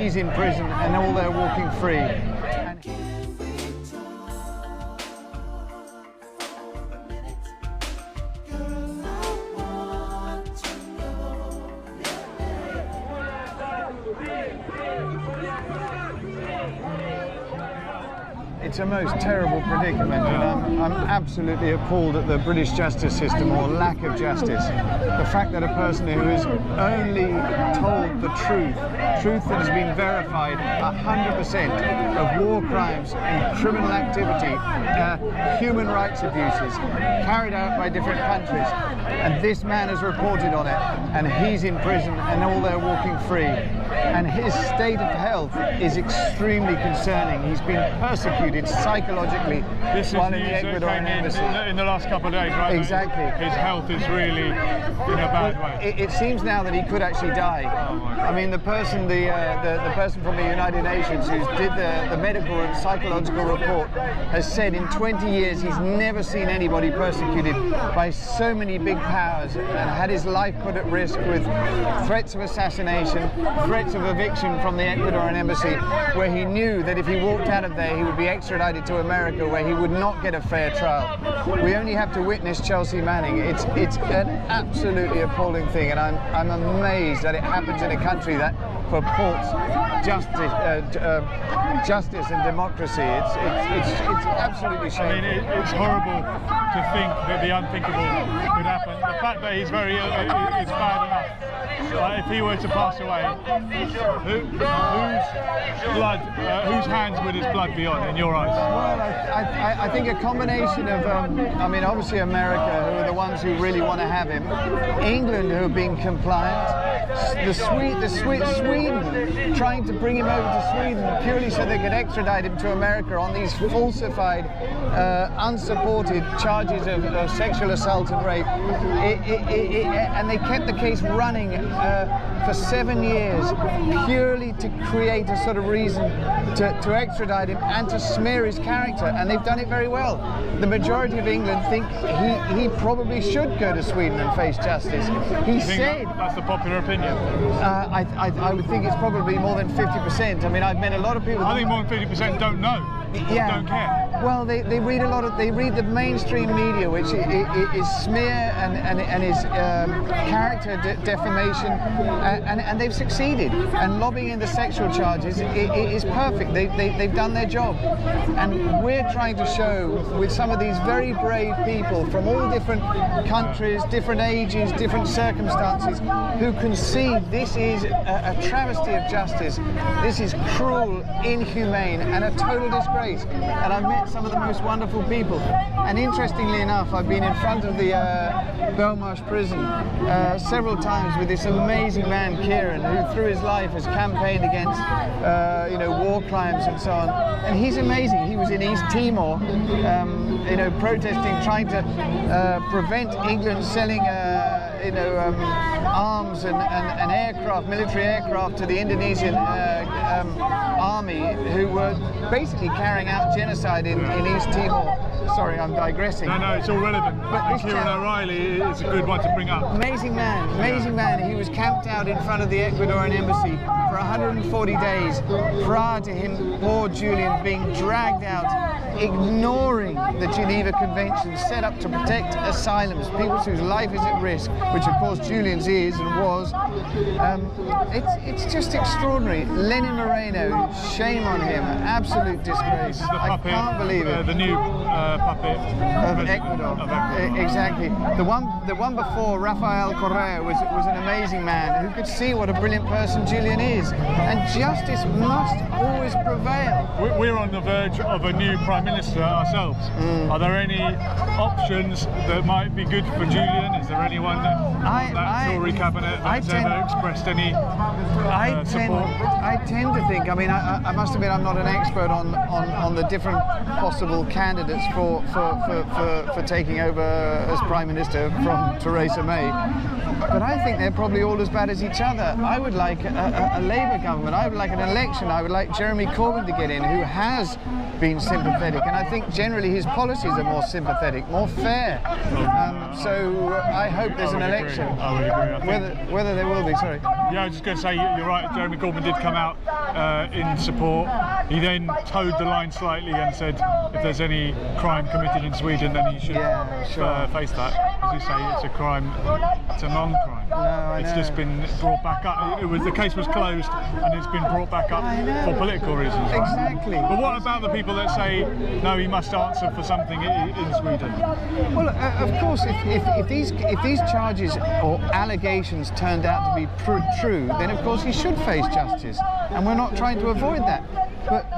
He's in prison and all they're walking free. It's a most terrible predicament, and I'm absolutely appalled at the British justice system, or lack of justice. The fact that a person who has only told the truth that has been verified 100% of war crimes and criminal activity, human rights abuses carried out by different countries, and this man has reported on it, and he's in prison and all they're walking free. And his state of health is extremely concerning. He's been persecuted psychologically while in the Ecuadorian embassy. In the last couple of days, right? Exactly. His health is really in a bad way. It seems now that he could actually die. I mean, the person from the United Nations who did the medical and psychological report has said in 20 years he's never seen anybody persecuted by so many big powers and had his life put at risk with threats of assassination, threats of eviction from the Ecuadorian embassy, where he knew that if he walked out of there he would be extradited to America, where he would not get a fair trial. We only have to witness Chelsea Manning. It's an absolutely appalling thing, and I'm amazed that it happens in a country that purports justice and democracy. It's absolutely shameful. I mean, it's horrible to think that the unthinkable could happen. The fact that he's very ill is bad enough. If he were to pass away, whose hands would his blood be on, in your eyes? Well, I think a combination of, I mean, obviously America, who are the ones who really want to have him, England, who have been compliant, Sweden, trying to bring him over to Sweden purely so they could extradite him to America on these falsified, unsupported charges of sexual assault and rape. And they kept the case running for 7 years, purely to create a sort of reason to extradite him and to smear his character, and they've done it very well. The majority of England think he probably should go to Sweden and face justice. He said... That's the popular opinion? I would think it's probably more than 50%. I mean, I've met a lot of people... I think more than 50% don't know. Yeah. Don't care. Well, they read a lot of, they read the mainstream media, which is smear and is character defamation, and they've succeeded. And lobbying in the sexual charges is perfect. They've done their job. And we're trying to show with some of these very brave people from all different countries, different ages, different circumstances, who can see this is a travesty of justice. This is cruel, inhumane, and a total disgrace. And I've met some of the most wonderful people. And interestingly enough, I've been in front of the Belmarsh prison several times with this amazing man, Kieran, who through his life has campaigned against war crimes and so on. And he's amazing. He was in East Timor, protesting, trying to prevent England selling arms and aircraft, military aircraft, to the Indonesian army, who were basically carrying out genocide in East Timor. Sorry, I'm digressing. No, it's all relevant. But Kieran O'Reilly is a good one to bring up. Amazing man. He was camped out in front of the Ecuadorian embassy for 140 days prior to him, poor Julian, being dragged out, ignoring the Geneva Convention set up to protect asylums, people whose life is at risk, which of course Julian's is and was. It's just extraordinary. Lenin Moreno, shame on him, absolute disgrace. I can't believe it. The new puppet of Ecuador. Exactly. The one before, Rafael Correa, was an amazing man who could see what a brilliant person Julian is, and justice must always prevail. We're on the verge of a new Prime Minister ourselves. Are there any options that might be good for Julian? Is there anyone that Tory cabinet that's ever expressed any support? I tend to think, I mean, I must admit I'm not an expert on the different possible candidates for taking over as Prime Minister from Theresa May. but I think they're probably all as bad as each other. I would like a Labour government. I would like an election. I would like Jeremy Corbyn to get in, who has been sympathetic, and I think generally his policies are more sympathetic, more fair. So I hope there's an election. I would agree. Whether there will be, sorry. Yeah, I was just going to say, you're right, Jeremy Corbyn did come out in support. He then towed the line slightly and said if there's any crime committed in Sweden, then he should face that. As you say, it's a crime, it's a non-crime. It's just been brought back up. The case was closed and it's been brought back up for political reasons. Right? Exactly. But what about the people that say, no, he must answer for something in Sweden? Well, of course, if these charges or allegations turned out to be true, then of course he should face justice, and we're not trying to avoid that. But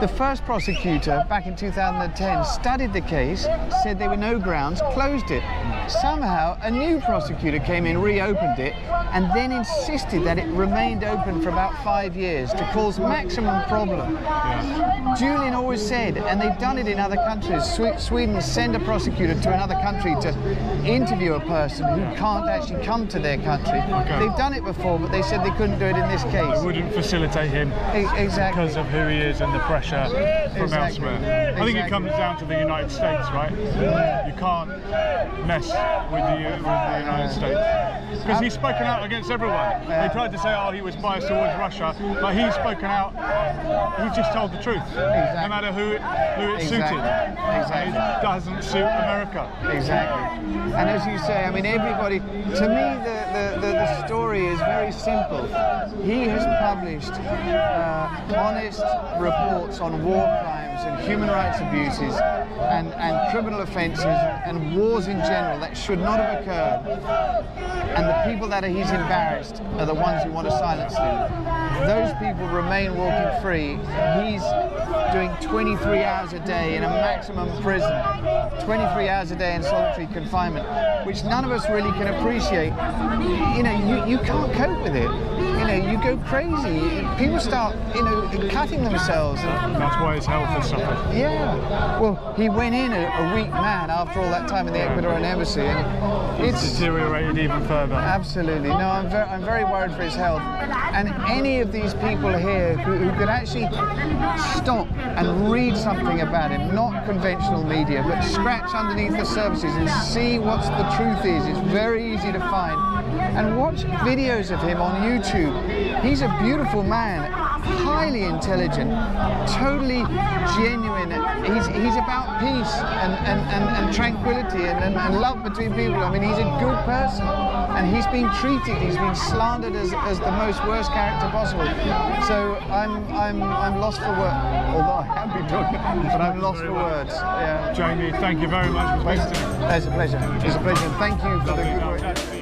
the first prosecutor back in 2010 studied the case, said there were no grounds, closed it. Somehow a new prosecutor came in, reopened it, and then insisted that it remained open for about 5 years to cause maximum problem. Yeah. Julian always said, and they've done it in other countries, Sweden send a prosecutor to another country to interview a person who can't actually come to their country. Okay. They've done it before, but they said they couldn't do it in this case. It wouldn't facilitate him. Exactly. Because of who he is and the pressure from elsewhere. I think it comes down to the United States, right? You can't mess with the United States. Because he's spoken out against everyone. They tried to say, oh, he was biased towards Russia, but he's spoken out, he just told the truth. Exactly. No matter who it suited. Exactly. It doesn't suit America. Exactly. And as you say, I mean, everybody, to me, the story is very simple. He has published honest reports on war crimes and human rights abuses and criminal offences and wars in general that should not have occurred. And the people that he's embarrassed are the ones who want to silence them. Those people remain walking free. He's doing 23 hours a day in a maximum prison, 23 hours a day in solitary confinement, which none of us really can appreciate. You know, you can't cope with it. You know, you go crazy. People start, cutting themselves. And that's why his health has suffered. Yeah. Well, he went in a weak man after all that time in the Ecuadorian embassy, and it's deteriorated even further. Absolutely. No, I'm very worried for his health. And any of these people here who could actually stop and read something about him, not conventional media, but scratch underneath the surfaces and see what the truth is. It's very easy to find. And watch videos of him on YouTube. He's a beautiful man, highly intelligent, totally genuine. He's about peace and tranquility and love between people. I mean, he's a good person, and he's been treated, he's been slandered as the most worst character possible. So I'm lost for words. Although I have been talking, but I'm lost for words. Yeah. Jamie, thank you very much for speaking to me. It's a pleasure. It's a pleasure. Thank you for the good work.